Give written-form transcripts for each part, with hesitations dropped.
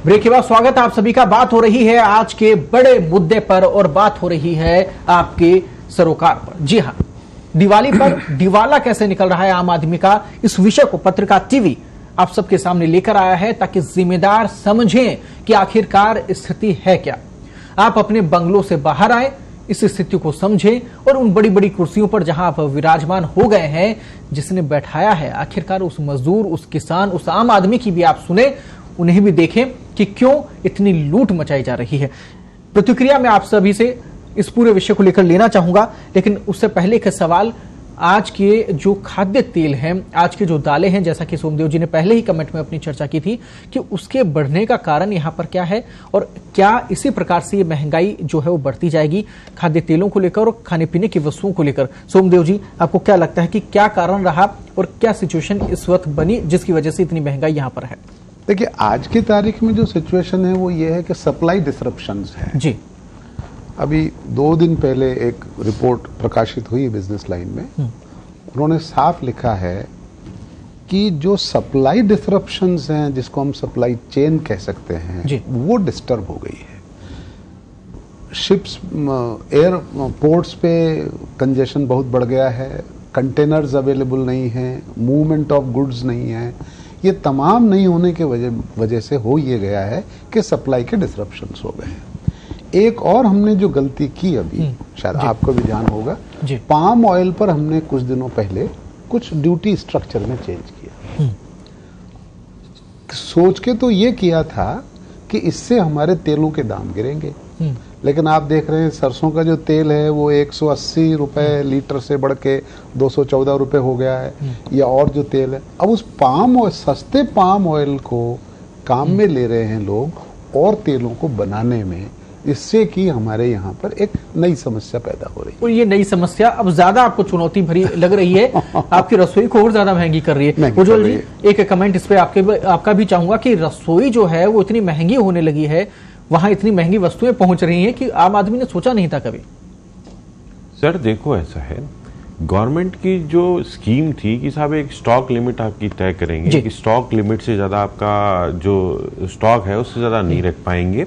Break के बाद स्वागत आप सभी का। बात हो रही है आज के बड़े मुद्दे पर और बात हो रही है आपके सरोकार पर। जी हां, दिवाली पर दिवाला कैसे निकल रहा है आम आदमी का, इस विषय को पत्रिका टीवी आप सबके सामने लेकर आया है ताकि जिम्मेदार समझें कि आखिरकार स्थिति है क्या। आप अपने बंगलों से बाहर आए, इस स्थिति को समझें और उन बड़ी बड़ी कुर्सियों पर जहां आप विराजमान हो गए हैं, जिसने बैठाया है, आखिरकार उस मजदूर, उस किसान, उस आम आदमी की भी आप सुने, उन्हें भी देखें कि क्यों इतनी लूट मचाई जा रही है। प्रतिक्रिया मैं आप सभी से इस पूरे विषय को लेकर लेना चाहूंगा, लेकिन उससे पहले एक सवाल। आज के जो खाद्य तेल हैं, आज के जो दालें हैं, जैसा कि सोमदेव जी ने पहले ही कमेंट में अपनी चर्चा की थी कि उसके बढ़ने का कारण यहां पर क्या है और क्या इसी प्रकार से ये महंगाई जो है वो बढ़ती जाएगी खाद्य तेलों को लेकर और खाने पीने की वस्तुओं को लेकर। सोमदेव जी, आपको क्या लगता है कि क्या कारण रहा और क्या सिचुएशन इस वक्त बनी जिसकी वजह से इतनी महंगाई यहां पर है? देखिए, आज की तारीख में जो सिचुएशन है वो ये है कि सप्लाई डिसरप्शंस है जी। अभी 2 दिन पहले एक रिपोर्ट प्रकाशित हुई बिजनेस लाइन में, उन्होंने साफ लिखा है कि जो सप्लाई डिसरप्शंस हैं, जिसको हम सप्लाई चेन कह सकते हैं, वो डिस्टर्ब हो गई है। शिप्स, एयरपोर्ट्स पे कंजेशन बहुत बढ़ गया है, कंटेनर्स अवेलेबल नहीं हैं, मूवमेंट ऑफ गुड्स नहीं है। ये तमाम नहीं होने के वजह से हो ये गया है कि सप्लाई के डिसरप्शंस हो गए हैं। एक और हमने जो गलती की अभी, शायद आपको भी ध्यान होगा, पाम ऑयल पर हमने कुछ दिनों पहले कुछ ड्यूटी स्ट्रक्चर में चेंज किया। सोच के तो ये किया था कि इससे हमारे तेलों के दाम गिरेंगे, लेकिन आप देख रहे हैं सरसों का जो तेल है वो 180 रुपए लीटर से बढ़ के 214 रुपए हो गया है, या और जो तेल है। अब उस पाम ऑयल, सस्ते पाम ऑयल को काम में ले रहे हैं लोग और तेलों को बनाने में, इससे कि हमारे यहाँ पर एक नई समस्या पैदा हो रही है। और ये नई समस्या अब ज्यादा आपको चुनौती भरी लग रही है, आपकी रसोई को और ज्यादा महंगी कर रही है। उज्जवल जी, एक कमेंट इस पे आपका भी चाहूंगा कि रसोई जो है वो इतनी महंगी होने लगी है, वहां इतनी महंगी वस्तुएं पहुंच रही हैं कि आम आदमी ने सोचा नहीं था कभी। सर देखो, ऐसा है, गवर्नमेंट की जो स्कीम थी कि साहब एक स्टॉक लिमिट आपकी तय करेंगे कि स्टॉक लिमिट से ज्यादा आपका जो स्टॉक है उससे ज्यादा नहीं रख पाएंगे।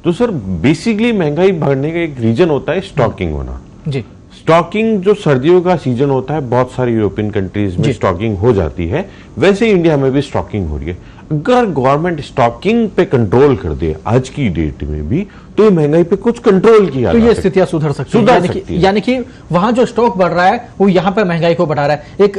तो सर बेसिकली महंगाई बढ़ने का एक रीजन होता है स्टॉकिंग होना जी। स्टॉकिंग जो सर्दियों का सीजन होता है, बहुत सारी यूरोपियन कंट्रीज में स्टॉकिंग हो जाती है, वैसे इंडिया में भी स्टॉकिंग हो रही है। अगर गवर्नमेंट स्टॉकिंग पे कंट्रोल कर दे आज की डेट में भी, तो ये महंगाई पे कुछ कंट्रोल किया, तो ये स्थितियां सुधर सकती है। यानी कि वहां जो स्टॉक बढ़ रहा है वो यहाँ पे महंगाई को बढ़ा रहा है।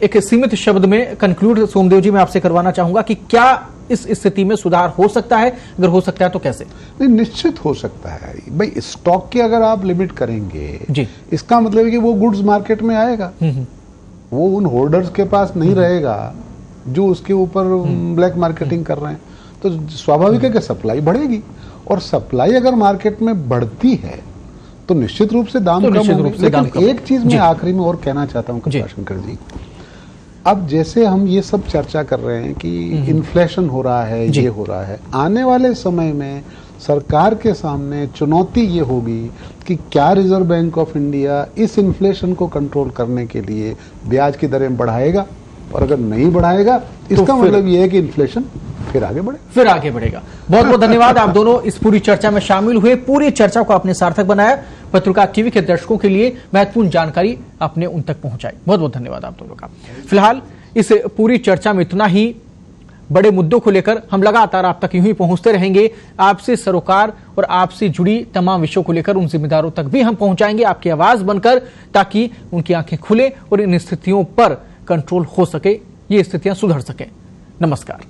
एक सीमित शब्द में कंक्लूड सोमदेव जी मैं आपसे करवाना चाहूंगा कि क्या इस स्थिति में सुधार हो सकता है? अगर हो सकता है तो कैसे? नहीं, निश्चित हो सकता है भाई। स्टॉक की अगर आप लिमिट करेंगे जी, इसका मतलब है कि वो गुड्स मार्केट में आएगा, वो उन होल्डर्स के पास नहीं रहेगा जो उसके ऊपर ब्लैक मार्केटिंग कर रहे हैं। तो स्वाभाविक है कि सप्लाई बढ़ेगी, और सप्लाई अगर मार्केट में बढ़ती है तो निश्चित रूप से दाम कम होंगे। लेकिन एक चीज मैं आखिरी में और कहना चाहता हूँ कृपाशंकर जी, अब जैसे हम ये सब चर्चा कर रहे हैं कि इन्फ्लेशन हो रहा है, ये हो रहा है, आने वाले समय में सरकार के सामने चुनौती ये होगी कि क्या रिजर्व बैंक ऑफ इंडिया इस इन्फ्लेशन को कंट्रोल करने के लिए ब्याज की दरें बढ़ाएगा, और अगर नहीं बढ़ाएगा इसका मतलब ये है कि इन्फ्लेशन फिर आगे बढ़ेगा। बहुत बहुत धन्यवाद, आप दोनों इस पूरी चर्चा में शामिल हुए, पूरी चर्चा को आपने सार्थक बनाया, पत्रिका टीवी के दर्शकों के लिए महत्वपूर्ण जानकारी आपने उन तक पहुंचाई। बहुत बहुत धन्यवाद आप दोनों का। फिलहाल इस पूरी चर्चा में इतना ही। बड़े मुद्दों को लेकर हम लगातार आप तक यूं ही पहुंचते रहेंगे। आपसे सरोकार और आपसे जुड़ी तमाम विषयों को लेकर उन जिम्मेदारों तक भी हम पहुंचाएंगे आपकी आवाज बनकर, ताकि उनकी आंखें खुले और इन स्थितियों पर कंट्रोल हो सके, ये स्थितियां सुधर सके। नमस्कार।